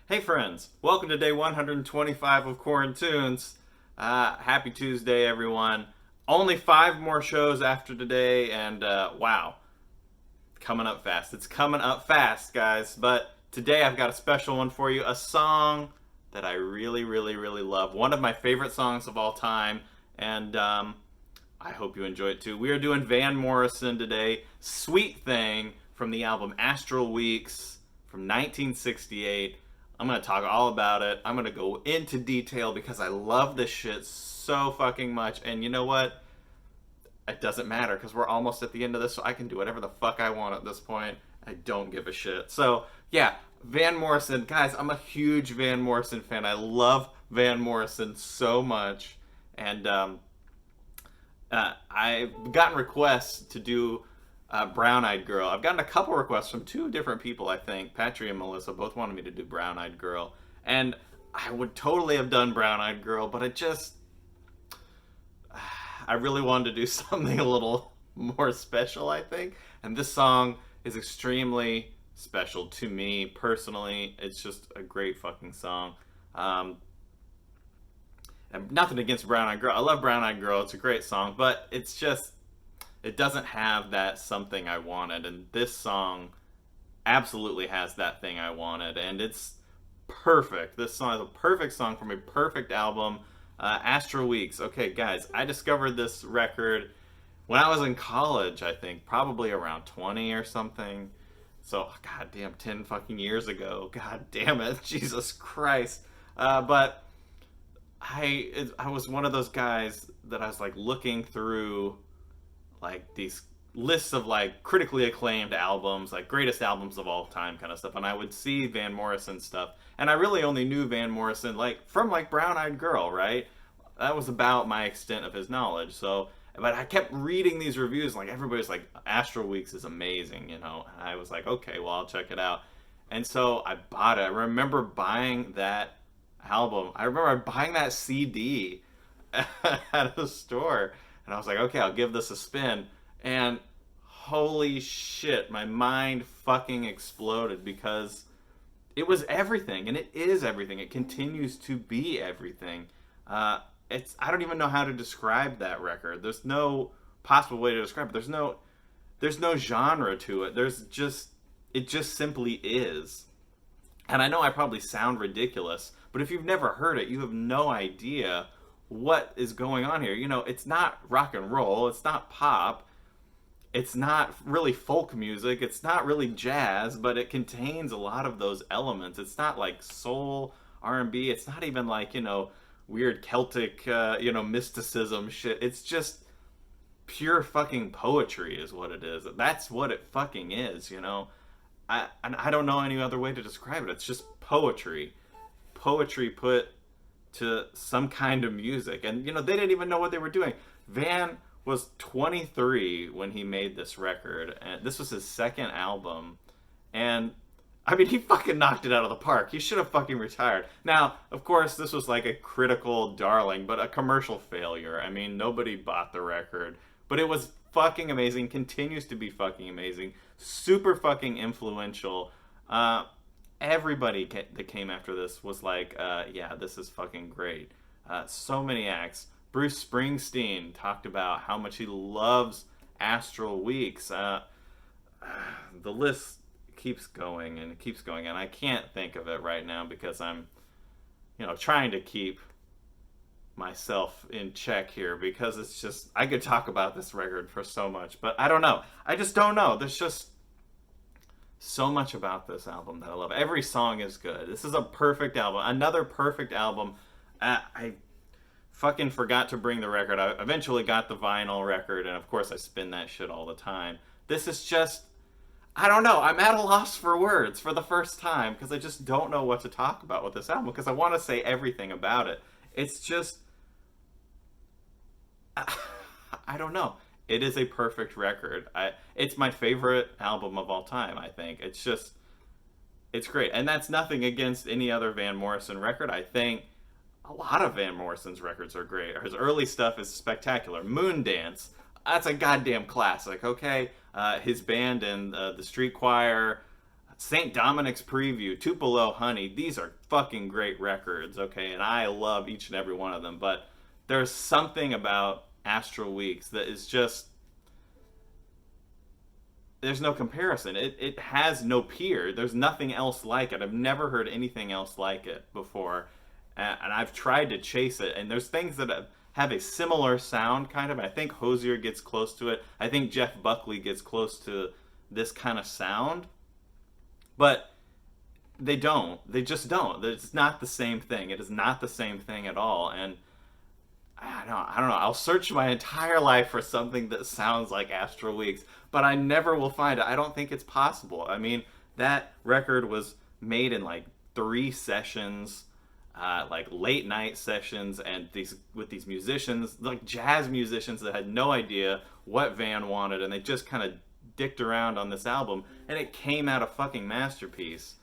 Hey friends, welcome to day 125 of QuaranTunes. Happy Tuesday, everyone. Only 5 more shows after today, and wow, coming up fast. It's coming up fast, guys. But today I've got a special one for you, a song that I really, really, really love. One of my favorite songs of all time, and I hope you enjoy it too. We are doing Van Morrison today, Sweet Thing from the album Astral Weeks from 1968. I'm going to talk all about it. I'm going to go into detail because I love this shit so fucking much. And you know what? It doesn't matter because we're almost at the end of this, so I can do whatever the fuck I want at this point. I don't give a shit. So, yeah, Van Morrison. Guys, I'm a huge Van Morrison fan. I love Van Morrison so much. And I've gotten requests to do Brown Eyed Girl. I've gotten a couple requests from 2 different people, I think. Patry and Melissa both wanted me to do Brown Eyed Girl. And I would totally have done Brown Eyed Girl, but I really wanted to do something a little more special, I think. And this song is extremely special to me personally. It's just a great fucking song. And nothing against Brown Eyed Girl. I love Brown Eyed Girl. It's a great song, but it doesn't have that something I wanted. And this song absolutely has that thing I wanted. And it's perfect. This song is a perfect song from a perfect album. Astral Weeks. Okay, guys, I discovered this record when I was in college, I think. Probably around 20 or something. So, goddamn, 10 fucking years ago. God damn it. Jesus Christ. But I was one of those guys that I was like looking through like these lists of like critically acclaimed albums, like greatest albums of all time kind of stuff, and I would see Van Morrison stuff, and I really only knew Van Morrison like from like Brown Eyed Girl, right? That was about my extent of his knowledge. So, but I kept reading these reviews, like everybody's like Astral Weeks is amazing, and I was like, okay, well, I'll check it out. And so I bought it. I remember buying that album. I remember buying that CD at a store, and I was like, okay, I'll give this a spin. And holy shit, my mind fucking exploded because it was everything, and it is everything. It continues to be everything. I don't even know how to describe that record. There's no possible way to describe it. There's no genre to it. It just simply is. And I know I probably sound ridiculous, but if you've never heard it, you have no idea what is going on here. It's not rock and roll, it's not pop, it's not really folk music, it's not really jazz, but it contains a lot of those elements. It's not like soul R&B, it's not even like, weird Celtic, mysticism shit. It's just pure fucking poetry is what it is. That's what it fucking is. I don't know any other way to describe it. It's just poetry put to some kind of music. And they didn't even know what they were doing. Van was 23 when he made this record, and this was his second album. And I mean, he fucking knocked it out of the park. He should have fucking retired. Now, of course, this was like a critical darling, but a commercial failure. I mean, nobody bought the record, but it was fucking amazing, continues to be fucking amazing, super fucking influential. Everybody that came after this was like, yeah, this is fucking great. So many acts. Bruce Springsteen talked about how much he loves Astral Weeks. The list keeps going and it keeps going, and I can't think of it right now because I'm, trying to keep myself in check here because it's just, I could talk about this record for so much, but I don't know. I just don't know. There's just so much about this album that I love. Every song is good. This is a perfect album. Another perfect album. I fucking forgot to bring the record. I eventually got the vinyl record, and of course I spin that shit all the time. This is just, I don't know. I'm at a loss for words for the first time because I just don't know what to talk about with this album because I want to say everything about it. It's just, I don't know. It is a perfect record. It's my favorite album of all time, I think. It's great. And that's nothing against any other Van Morrison record. I think a lot of Van Morrison's records are great. His early stuff is spectacular. Moondance, that's a goddamn classic, okay? His band and the Street Choir, St. Dominic's Preview, Tupelo Honey. These are fucking great records, okay? And I love each and every one of them. But there's something about Astral Weeks that is just, there's no comparison. It has no peer. There's nothing else like it. I've never heard anything else like it before. And I've tried to chase it. And there's things that have a similar sound, kind of. I think Hozier gets close to it. I think Jeff Buckley gets close to this kind of sound. But they don't. They just don't. It's not the same thing. It is not the same thing at all. And I don't know. I'll search my entire life for something that sounds like Astral Weeks, but I never will find it. I don't think it's possible. I mean, that record was made in like 3 sessions, like late night sessions, and these musicians, like jazz musicians that had no idea what Van wanted, and they just kind of dicked around on this album, and it came out a fucking masterpiece.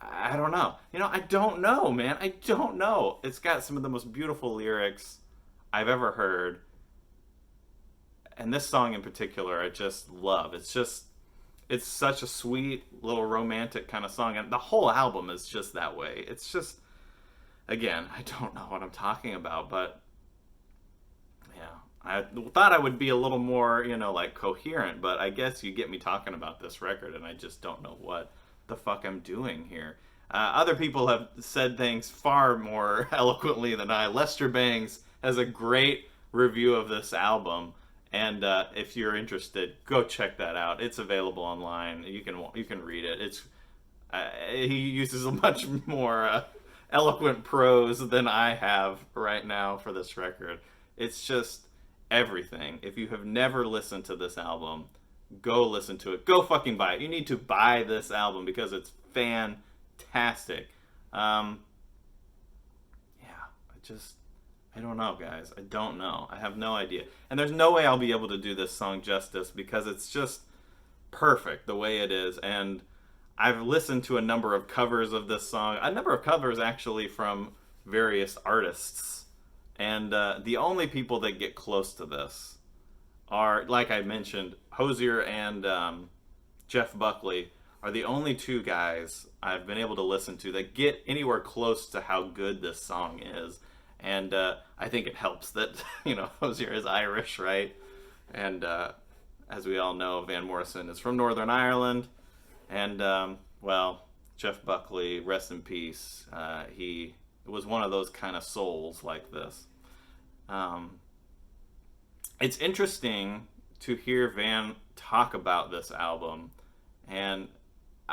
I don't know. I don't know, man. I don't know. It's got some of the most beautiful lyrics I've ever heard. And this song in particular, I just love. It's such a sweet little romantic kind of song. And the whole album is just that way. It's just, again, I don't know what I'm talking about, but yeah. I thought I would be a little more, like coherent, but I guess you get me talking about this record and I just don't know what the fuck I'm doing here. Other people have said things far more eloquently than I. Lester Bangs has a great review of this album, and if you're interested, go check that out. It's available online. You can read it. He uses a much more eloquent prose than I have right now for this record. It's just everything. If you have never listened to this album, go listen to it. Go fucking buy it. You need to buy this album because it's fantastic. I don't know, guys. I don't know. I have no idea. And there's no way I'll be able to do this song justice because it's just perfect the way it is. And I've listened to a number of covers of this song, a number of covers actually from various artists. And the only people that get close to this are, like I mentioned, Hozier and Jeff Buckley are the only 2 guys I've been able to listen to that get anywhere close to how good this song is. And I think it helps that, Hozier is Irish, right? And as we all know, Van Morrison is from Northern Ireland. And, Jeff Buckley, rest in peace. He was one of those kind of souls like this. It's interesting to hear Van talk about this album. And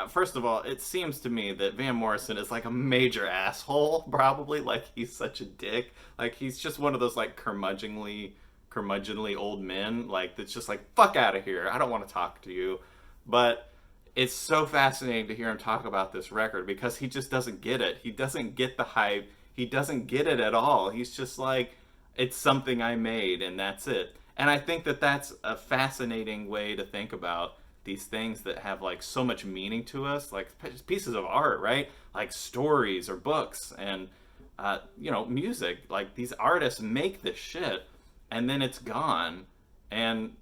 first of all, it seems to me that Van Morrison is like a major asshole, probably. Like, he's such a dick. Like, he's just one of those, like, curmudgeonly old men. Like, that's just like, fuck out of here. I don't want to talk to you. But it's so fascinating to hear him talk about this record because he just doesn't get it. He doesn't get the hype. He doesn't get it at all. He's just like, it's something I made, and that's it. And I think that that's a fascinating way to think about these things that have like so much meaning to us, like pieces of art, right? Like stories or books and music. Like, these artists make this shit and then it's gone. And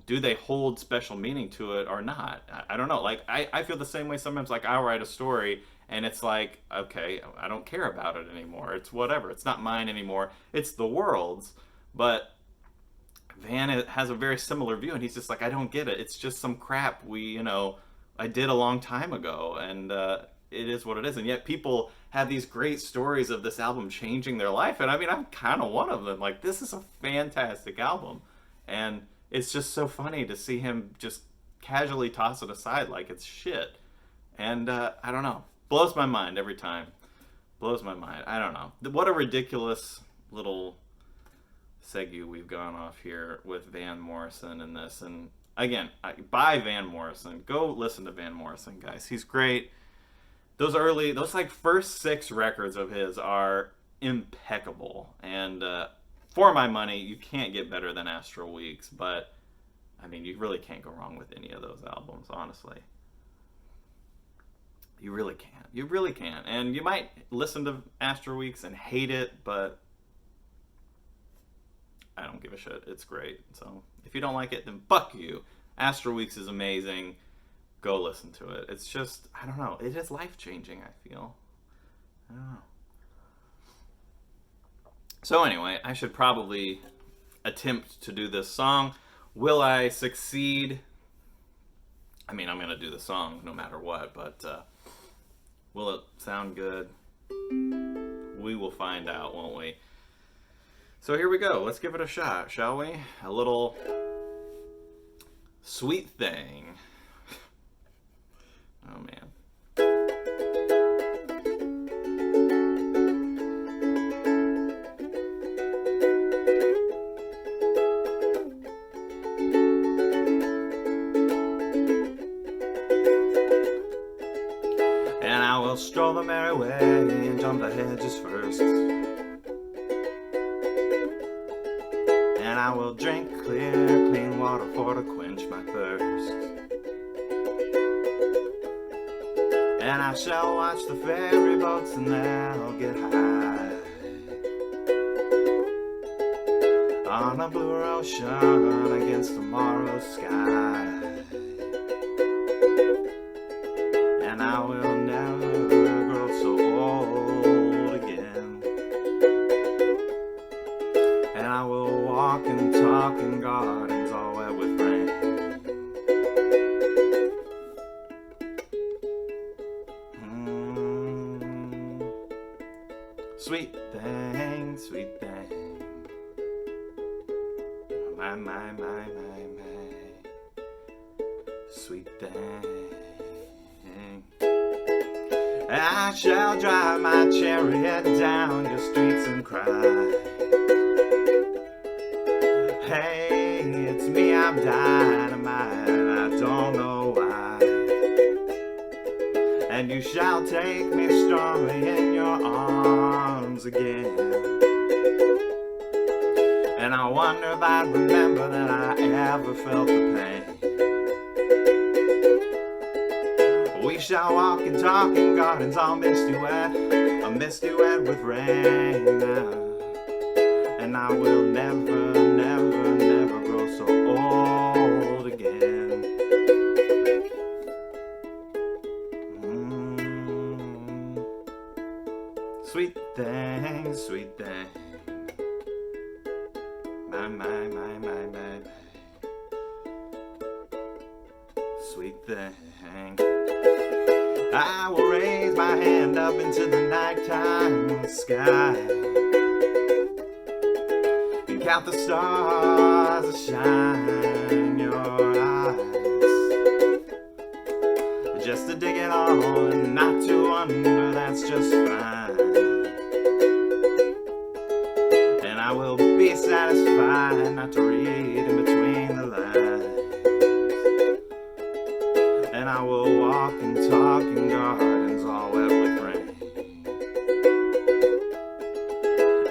do they hold special meaning to it or not? I don't know. Like, I feel the same way sometimes. Like, I'll write a story and it's like, okay, I don't care about it anymore. It's whatever. It's not mine anymore. It's the world's. But Van has a very similar view, and he's just like, I don't get it. It's just some crap I did a long time ago, and it is what it is. And yet people have these great stories of this album changing their life, and I mean, I'm kind of one of them. Like, this is a fantastic album, and it's just so funny to see him just casually toss it aside like it's shit. And I don't know. Blows my mind every time. Blows my mind. I don't know. What a ridiculous little segue we've gone off here with Van Morrison and this. And again, buy Van Morrison. Go listen to Van Morrison, guys. He's great. Those like first 6 records of his are impeccable. And for my money, you can't get better than Astral Weeks. But I mean, you really can't go wrong with any of those albums, honestly. You really can't. You really can't. And you might listen to Astral Weeks and hate it, but I don't give a shit. It's great. So if you don't like it, then fuck you. Astral Weeks is amazing. go listen to it. It's just, I don't know, it is life-changing, I feel. I don't know. So anyway, I should probably attempt to do this song. Will I succeed? I mean, I'm going to do the song no matter what, but will it sound good? We will find out, won't we? So here we go. Let's give it a shot, shall we? A little Sweet Thing. Oh, man. And I will stroll the merry way and jump the hedges first. And I will drink clear, clean water for to quench my thirst. And I shall watch the ferry boats and they'll get high on a blue ocean against tomorrow's sky. And I will never grow so old again. And I will walk and talk in gardens all wet with rain. Sweet thing, sweet thing. My, my, my, my, my. Sweet thing. I shall drive my chariot down your streets and cry. Hey, it's me, I'm dynamite, I don't know why. And you shall take me strongly in your arms again. And I wonder if I'd remember that I ever felt the pain. We shall walk and talk in gardens all misty wet, a misty wet with rain now. And I will never, never, never grow so old again. Sweet thing, sweet thing. My, my, my, my, my. Sweet thing. I will raise my hand up into the nighttime sky and count the stars that shine in your eyes. Just to dig it all and not to wonder, that's just fine. And I will be satisfied not to read in between the lines. And I will walk and talk in gardens all wet with rain.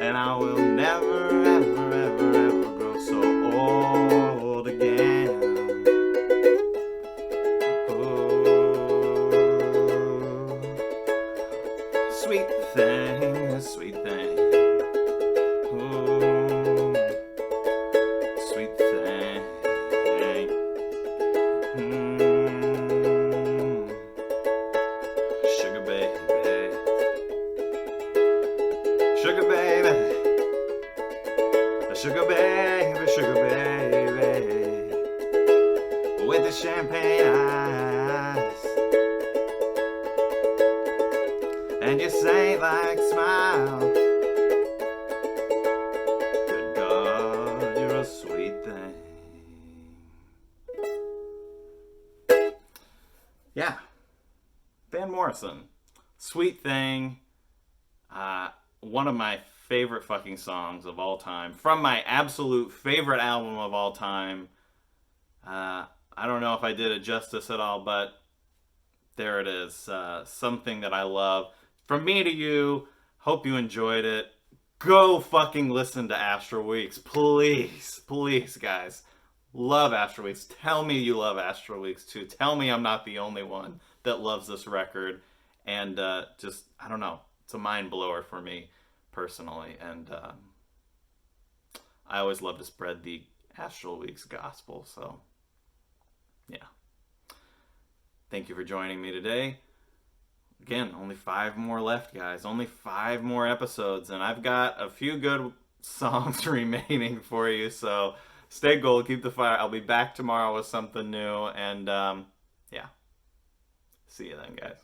And I will never, ever, ever, ever grow so old again. Oh, sweet thing, sweet thing. Oh, sweet thing. Sugar baby, sugar baby, sugar baby, with the champagne eyes, and your saint-like smile. Good God, you're a sweet thing. Yeah, Van Morrison, Sweet Thing. One of my favorite fucking songs of all time, from my absolute favorite album of all time. I don't know if I did it justice at all, but there it is. Something that I love. From me to you, hope you enjoyed it. Go fucking listen to Astral Weeks. Please, please, guys. Love Astral Weeks. Tell me you love Astral Weeks too. Tell me I'm not the only one that loves this record. And just, I don't know. It's a mind blower for me personally, and I always love to spread the Astral Weeks gospel, so yeah. Thank you for joining me today. Again, only 5 more left, guys. Only 5 more episodes, and I've got a few good songs remaining for you. So stay gold, keep the fire. I'll be back tomorrow with something new, and yeah, see you then, guys.